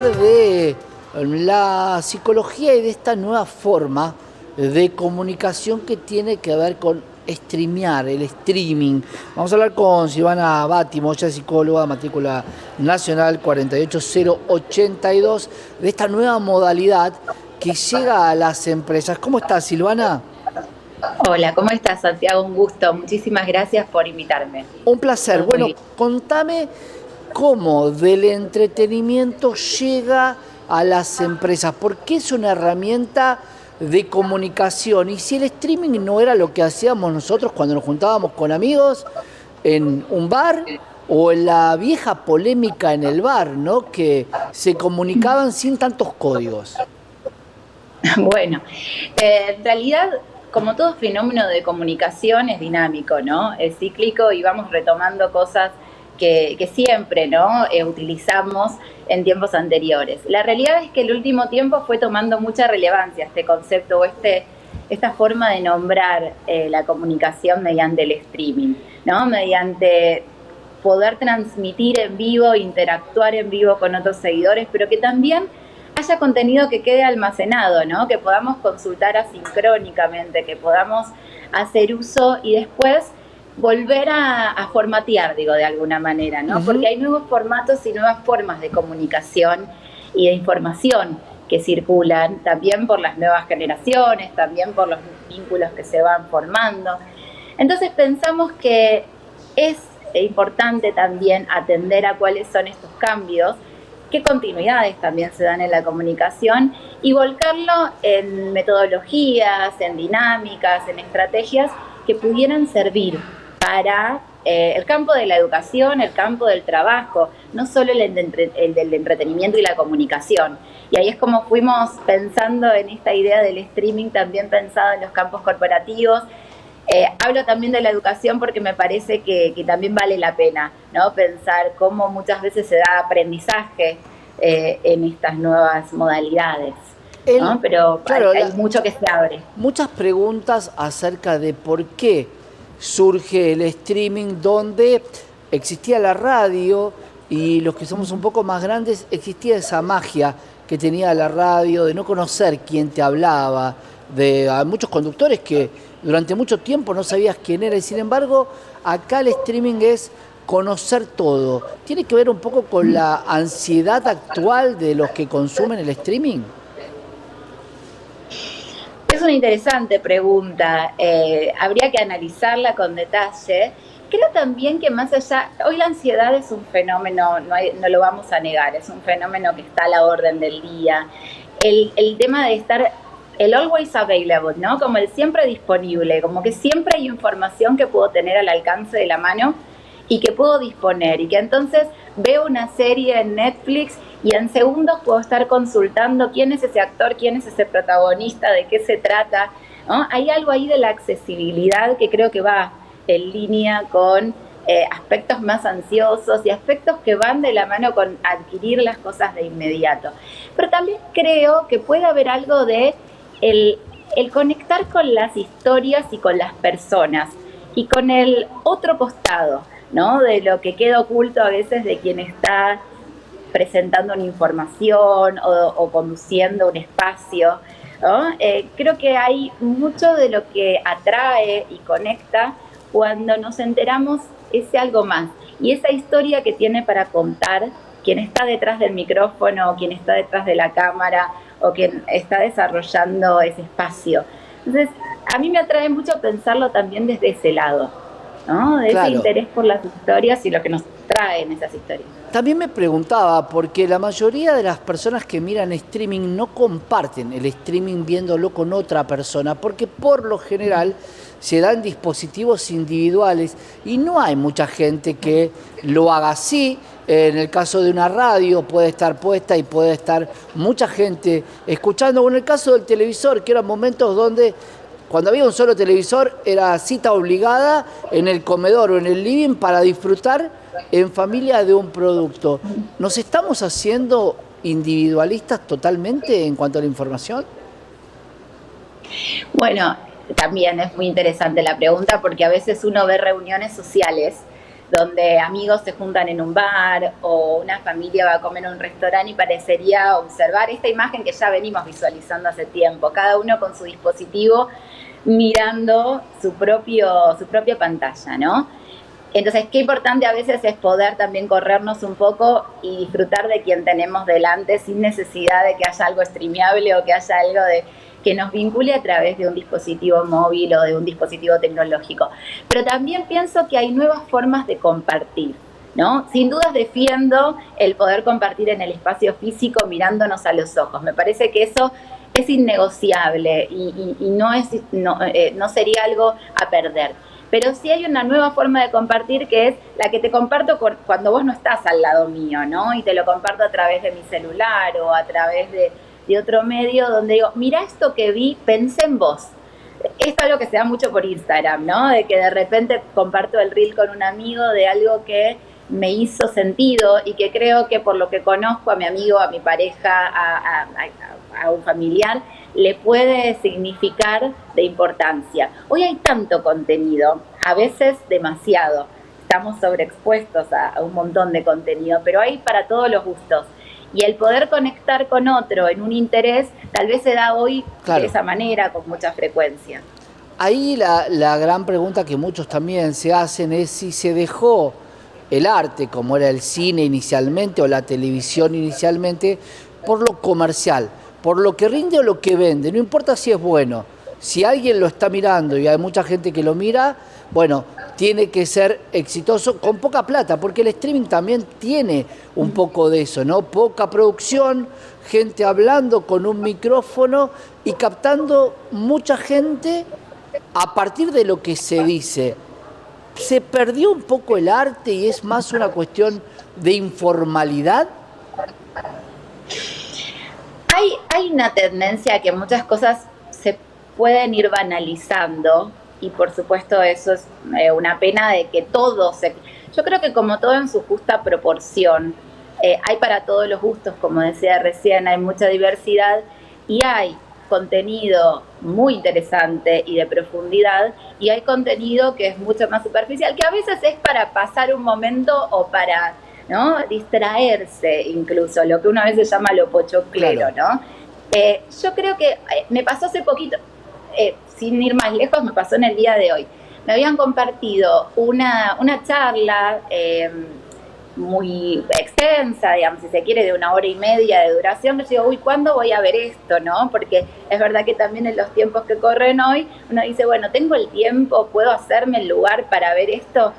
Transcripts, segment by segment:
De la psicología y de esta nueva forma de comunicación que tiene que ver con streamear, el streaming. Vamos a hablar con Silvana Bátimo, ella es psicóloga, matrícula nacional 48082, de esta nueva modalidad que llega a las empresas. ¿Cómo estás, Silvana? Hola, ¿cómo estás, Santiago? Un gusto. Muchísimas gracias por invitarme. Un placer. Todo muy Bueno, bien. contame cómo del entretenimiento llega a las empresas, porque es una herramienta de comunicación. Y si el streaming no era lo que hacíamos nosotros cuando nos juntábamos con amigos en un bar o en la vieja polémica en el bar, ¿no? Que se comunicaban sin tantos códigos. Bueno, en realidad, como todo fenómeno de comunicación, es dinámico, ¿no? Es cíclico y vamos retomando cosas que siempre, ¿no? Utilizamos en tiempos anteriores. La realidad es que el último tiempo fue tomando mucha relevancia este concepto o esta forma de nombrar la comunicación mediante el streaming, ¿no? Mediante poder transmitir en vivo, interactuar en vivo con otros seguidores, pero que también haya contenido que quede almacenado, ¿no? Que podamos consultar asincrónicamente, que podamos hacer uso y después volver a formatear, digo, de alguna manera, ¿no? Porque hay nuevos formatos y nuevas formas de comunicación y de información que circulan, también por las nuevas generaciones, también por los vínculos que se van formando. Entonces pensamos que es importante también atender a cuáles son estos cambios, qué continuidades también se dan en la comunicación y volcarlo en metodologías, en dinámicas, en estrategias que pudieran servir para el campo de la educación, el campo del trabajo, no solo el del entretenimiento y la comunicación. Y ahí es como fuimos pensando en esta idea del streaming, también pensado en los campos corporativos. Hablo también de la educación porque me parece que también vale la pena, ¿no? Pensar cómo muchas veces se da aprendizaje en estas nuevas modalidades, ¿no? Pero Claro, hay mucho que se abre. muchas preguntas acerca de por qué surge el streaming, donde existía la radio y los que somos un poco más grandes, existía esa magia que tenía la radio de no conocer quién te hablaba, de a muchos conductores que durante mucho tiempo no sabías quién era, y sin embargo acá el streaming es conocer todo. ¿Tiene que ver un poco con la ansiedad actual de los que consumen el streaming? Es una interesante pregunta, habría que analizarla con detalle. Creo también que más allá, hoy la ansiedad es un fenómeno, no lo vamos a negar, es un fenómeno que está a la orden del día. El tema de estar, el always available, ¿no? Como el siempre disponible, como que siempre hay información que puedo tener al alcance de la mano y que puedo disponer y que entonces veo una serie en Netflix y en segundos puedo estar consultando quién es ese actor, quién es ese protagonista, de qué se trata, ¿no? Hay algo ahí de la accesibilidad que creo que va en línea con aspectos más ansiosos y aspectos que van de la mano con adquirir las cosas de inmediato. Pero también creo que puede haber algo de el conectar con las historias y con las personas y con el otro costado, ¿no? De lo que queda oculto a veces de quien está presentando una información o conduciendo un espacio, ¿no? Creo que hay mucho de lo que atrae y conecta cuando nos enteramos ese algo más. Y esa historia que tiene para contar quien está detrás del micrófono, o quien está detrás de la cámara, o quien está desarrollando ese espacio. Entonces, a mí me atrae mucho pensarlo también desde ese lado, ¿no? De ese Claro. interés por las historias y lo que nos traen esas historias. También me preguntaba, porque la mayoría de las personas que miran streaming no comparten el streaming viéndolo con otra persona, porque por lo general se dan dispositivos individuales y no hay mucha gente que lo haga así. En el caso de una radio puede estar puesta y puede estar mucha gente escuchando, o en el caso del televisor, que eran momentos donde cuando había un solo televisor era cita obligada en el comedor o en el living para disfrutar en familia de un producto. ¿Nos estamos haciendo individualistas totalmente en cuanto a la información? Bueno, también es muy interesante la pregunta porque a veces uno ve reuniones sociales, donde amigos se juntan en un bar o una familia va a comer en un restaurante y parecería observar esta imagen que ya venimos visualizando hace tiempo, cada uno con su dispositivo mirando su propia pantalla, ¿no? Entonces, qué importante a veces es poder también corrernos un poco y disfrutar de quien tenemos delante sin necesidad de que haya algo streameable o que haya algo que nos vincule a través de un dispositivo móvil o de un dispositivo tecnológico. Pero también pienso que hay nuevas formas de compartir, ¿no? Sin dudas defiendo el poder compartir en el espacio físico mirándonos a los ojos. Me parece que eso es innegociable y no sería algo a perder. Pero sí hay una nueva forma de compartir que es la que te comparto cuando vos no estás al lado mío, ¿no? Y te lo comparto a través de mi celular o a través de otro medio donde digo, mira esto que vi, pensé en vos. Esto es algo que se da mucho por Instagram, ¿no? De que de repente comparto el reel con un amigo de algo que me hizo sentido y que creo que por lo que conozco a mi amigo, a mi pareja, a un familiar, le puede significar de importancia. Hoy hay tanto contenido, a veces demasiado. Estamos sobreexpuestos a un montón de contenido, pero hay para todos los gustos. Y el poder conectar con otro en un interés, tal vez se da hoy de esa manera, con mucha frecuencia. Ahí la gran pregunta que muchos también se hacen es si se dejó el arte, como era el cine inicialmente o la televisión inicialmente, por lo comercial, por lo que rinde o lo que vende. No importa si es bueno, si alguien lo está mirando y hay mucha gente que lo mira, bueno, tiene que ser exitoso con poca plata, porque el streaming también tiene un poco de eso, ¿no? Poca producción, gente hablando con un micrófono y captando mucha gente a partir de lo que se dice. ¿Se perdió un poco el arte y es más una cuestión de informalidad? Hay una tendencia a que muchas cosas se pueden ir banalizando y por supuesto eso es una pena de que todo se... Yo creo que como todo en su justa proporción, hay para todos los gustos, como decía recién, hay mucha diversidad y hay contenido muy interesante y de profundidad y hay contenido que es mucho más superficial, que a veces es para pasar un momento o para, ¿no?, distraerse incluso, lo que uno a veces llama lo pochoclero, claro. ¿No? Yo creo que me pasó hace poquito, sin ir más lejos, me pasó en el día de hoy. Me habían compartido una charla muy extensa, digamos, si se quiere, de 1 hora y media de duración, que yo digo, uy, ¿cuándo voy a ver esto, no? Porque es verdad que también en los tiempos que corren hoy, uno dice, bueno, tengo el tiempo, puedo hacerme el lugar para ver esto.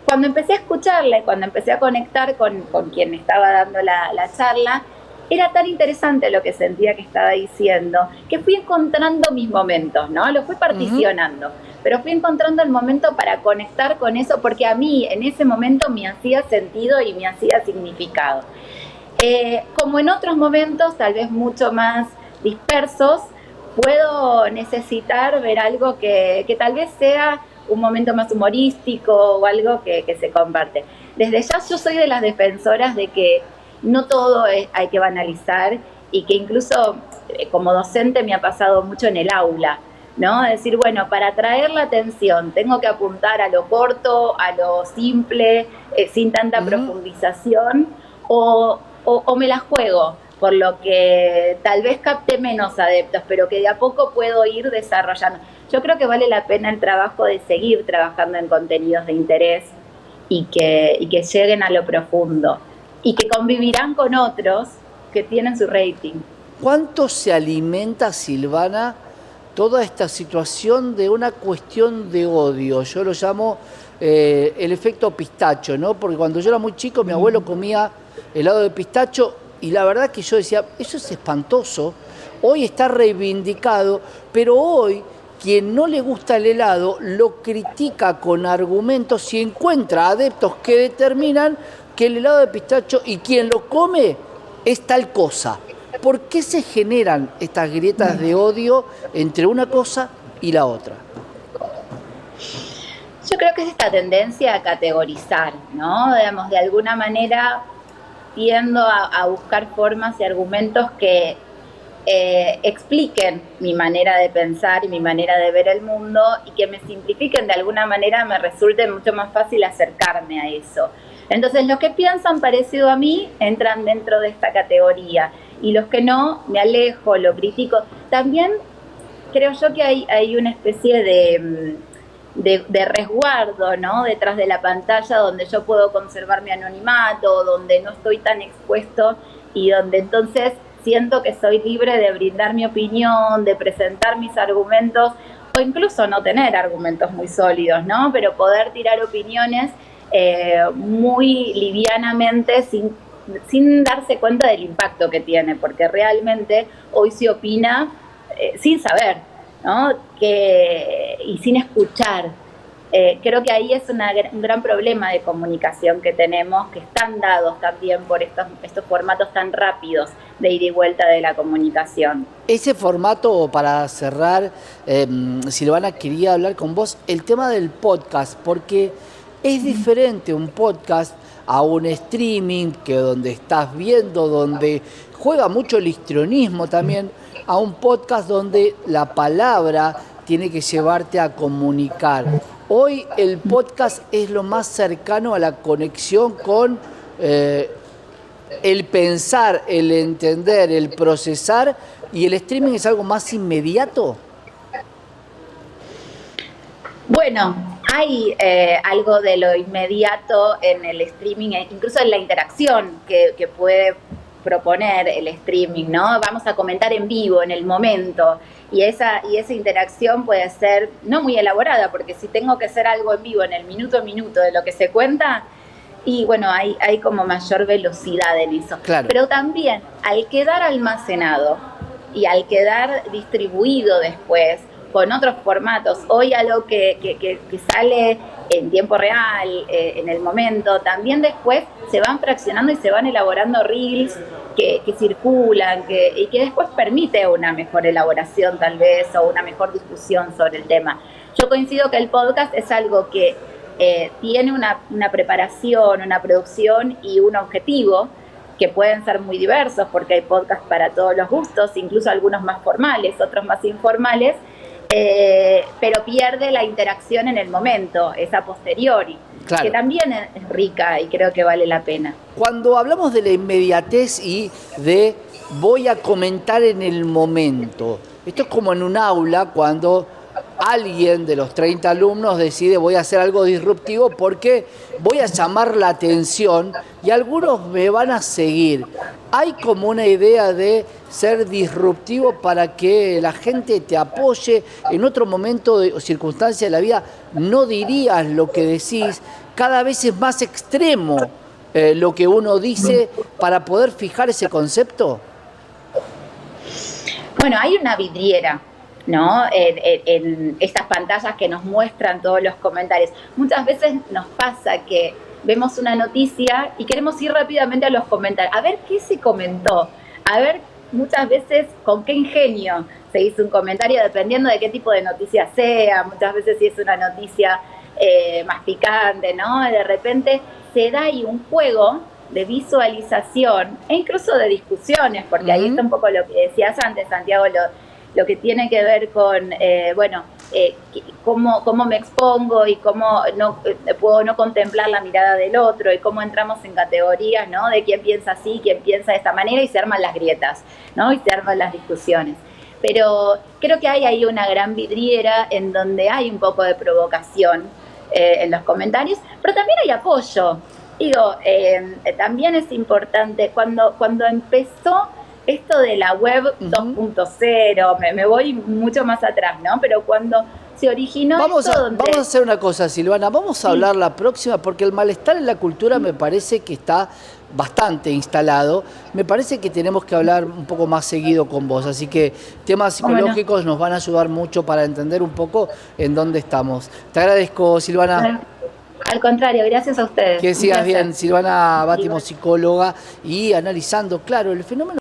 Cuando empecé a escucharla, cuando empecé a conectar con quien estaba dando la charla, era tan interesante lo que sentía que estaba diciendo, que fui encontrando mis momentos, ¿no? Lo fui particionando, pero fui encontrando el momento para conectar con eso, porque a mí en ese momento me hacía sentido y me hacía significado. Como en otros momentos, tal vez mucho más dispersos, puedo necesitar ver algo que tal vez sea un momento más humorístico o algo que se comparte. Desde ya yo soy de las defensoras de que no todo hay que banalizar y que incluso como docente me ha pasado mucho en el aula, ¿no? Decir, bueno, para atraer la atención tengo que apuntar a lo corto, a lo simple, sin tanta profundización, o me la juego, por lo que tal vez capte menos adeptos, pero que de a poco puedo ir desarrollando. Yo creo que vale la pena el trabajo de seguir trabajando en contenidos de interés y que lleguen a lo profundo y que convivirán con otros que tienen su rating. ¿Cuánto se alimenta, Silvana, toda esta situación de una cuestión de odio? Yo lo llamo el efecto pistacho, ¿no? Porque cuando yo era muy chico, mi abuelo comía helado de pistacho y la verdad que yo decía, eso es espantoso, hoy está reivindicado, pero hoy quien no le gusta el helado lo critica con argumentos y encuentra adeptos que determinan que el helado de pistacho y quien lo come es tal cosa. ¿Por qué se generan estas grietas de odio entre una cosa y la otra? Yo creo que es esta tendencia a categorizar, ¿no? Digamos, de alguna manera tiendo a buscar formas y argumentos que expliquen mi manera de pensar y mi manera de ver el mundo y que me simplifiquen de alguna manera, me resulte mucho más fácil acercarme a eso. Entonces los que piensan parecido a mí entran dentro de esta categoría y los que no, me alejo, lo critico. También creo yo que hay una especie de resguardo, ¿no? Detrás de la pantalla donde yo puedo conservar mi anonimato, donde no estoy tan expuesto y donde entonces siento que soy libre de brindar mi opinión, de presentar mis argumentos o incluso no tener argumentos muy sólidos, ¿no? Pero poder tirar opiniones muy livianamente sin darse cuenta del impacto que tiene, porque realmente hoy se opina sin saber, ¿no? Y sin escuchar. Creo que ahí es un gran problema de comunicación que tenemos, que están dados también por estos formatos tan rápidos de ida y vuelta de la comunicación. Ese formato, para cerrar, Silvana, quería hablar con vos, el tema del podcast, porque es diferente un podcast a un streaming, que donde estás viendo, donde juega mucho el histrionismo también, a un podcast donde la palabra tiene que llevarte a comunicar. Hoy el podcast es lo más cercano a la conexión con el pensar, el entender, el procesar, y el streaming es algo más inmediato. Bueno, hay algo de lo inmediato en el streaming, incluso en la interacción que puede proponer el streaming, ¿no? Vamos a comentar en vivo, en el momento, y esa interacción puede ser no muy elaborada, porque si tengo que hacer algo en vivo en el minuto a minuto de lo que se cuenta, y bueno, hay como mayor velocidad en eso. Claro. Pero también, al quedar almacenado y al quedar distribuido después, con otros formatos, hoy algo que sale en tiempo real, en el momento, también después se van fraccionando y se van elaborando reels que circulan y que después permite una mejor elaboración tal vez o una mejor discusión sobre el tema. Yo coincido que el podcast es algo que tiene una preparación, una producción y un objetivo que pueden ser muy diversos porque hay podcasts para todos los gustos, incluso algunos más formales, otros más informales, pero pierde la interacción en el momento, esa posteriori, claro, que también es rica y creo que vale la pena. Cuando hablamos de la inmediatez y de voy a comentar en el momento, esto es como en un aula cuando alguien de los 30 alumnos decide voy a hacer algo disruptivo porque voy a llamar la atención y algunos me van a seguir. Hay como una idea de ser disruptivo para que la gente te apoye. En otro momento o circunstancia de la vida no dirías lo que decís. Cada vez es más extremo lo que uno dice para poder fijar ese concepto. Bueno, hay una vidriera, ¿no? En estas pantallas que nos muestran todos los comentarios. Muchas veces nos pasa que vemos una noticia y queremos ir rápidamente a los comentarios, a ver qué se comentó, a ver muchas veces con qué ingenio se hizo un comentario, dependiendo de qué tipo de noticia sea, muchas veces si es una noticia más picante, ¿no? De repente se da ahí un juego de visualización e incluso de discusiones, porque ahí está un poco lo que decías antes, Santiago, lo que tiene que ver con, cómo me expongo y cómo puedo no contemplar la mirada del otro y cómo entramos en categorías, ¿no? De quién piensa así, quién piensa de esta manera y se arman las grietas, ¿no? Y se arman las discusiones. Pero creo que hay ahí una gran vidriera en donde hay un poco de provocación en los comentarios, pero también hay apoyo. Digo, también es importante, cuando empezó esto de la web 2.0, me voy mucho más atrás, ¿no? Pero cuando se originó vamos a hacer una cosa, Silvana, vamos a hablar la próxima, porque el malestar en la cultura me parece que está bastante instalado. Me parece que tenemos que hablar un poco más seguido con vos, así que temas psicológicos nos van a ayudar mucho para entender un poco en dónde estamos. Te agradezco, Silvana. Al contrario, gracias a ustedes. Que sigas bien, Silvana Bátimo, psicóloga, y analizando, claro, el fenómeno